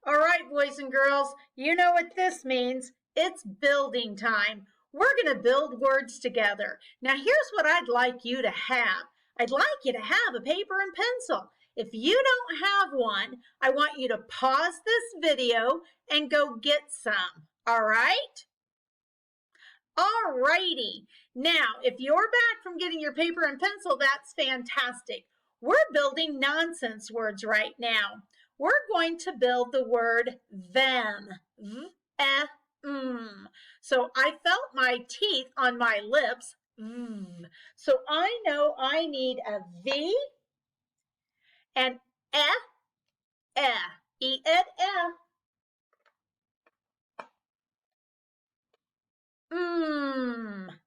All right, boys and girls, you know what this means. It's building time. We're going to build words together. Now, here's what I'd like you to have. I'd like you to have a paper and pencil. If you don't have one, I want you to pause this video and go get some. All right? All righty. Now, if you're back from getting your paper and pencil, that's fantastic. We're building nonsense words right now. We're going to build the word them. V-E-M. So I felt my teeth on my lips. So I know I need a V and E. E-N-E.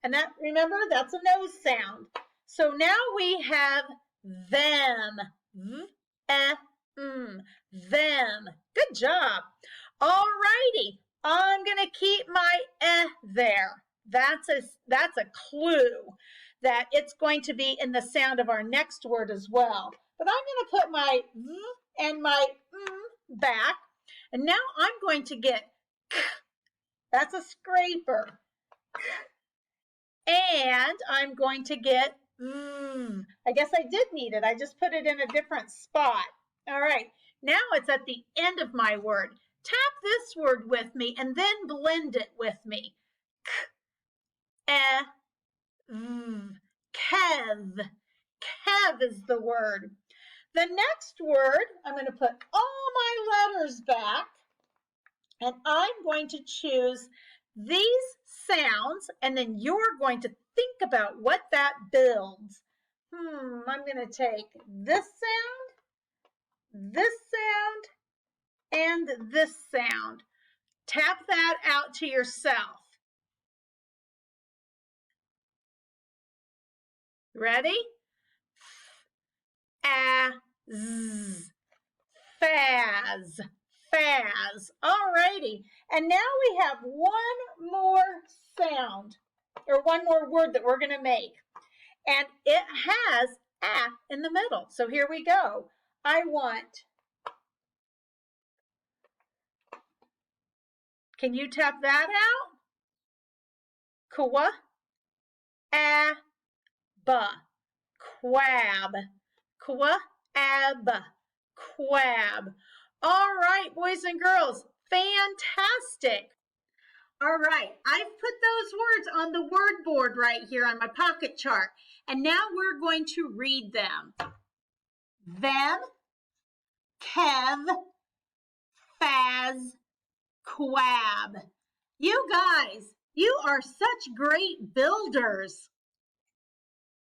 And that, remember, that's a nose sound. So now we have them. Them. Good job. All righty. I'm going to keep my there. That's a clue that it's going to be in the sound of our next word as well. But I'm going to put my and my back. And now I'm going to get k. That's a scraper. And I'm going to get I guess I did need it. I just put it in a different spot. All right. Now it's at the end of my word. Tap this word with me and then blend it with me. Kev. Kev is the word. The next word, I'm going to put all my letters back, and I'm going to choose these sounds, and then you're going to think about what that builds. I'm going to take this sound, and this sound. Tap that out to yourself. Ready? F-A-Z. Faz. Faz. All righty. And now we have one more sound, or one more word that we're going to make. And it has a in the middle. So here we go. I want. Can you tap that out? Kwa. A-ba. Quab. Kwa-ab. Quab. All right, boys and girls, fantastic. All right, I've put those words on the word board right here on my pocket chart, and now we're going to read them. Them, Kev, Faz, Quab. You guys, you are such great builders.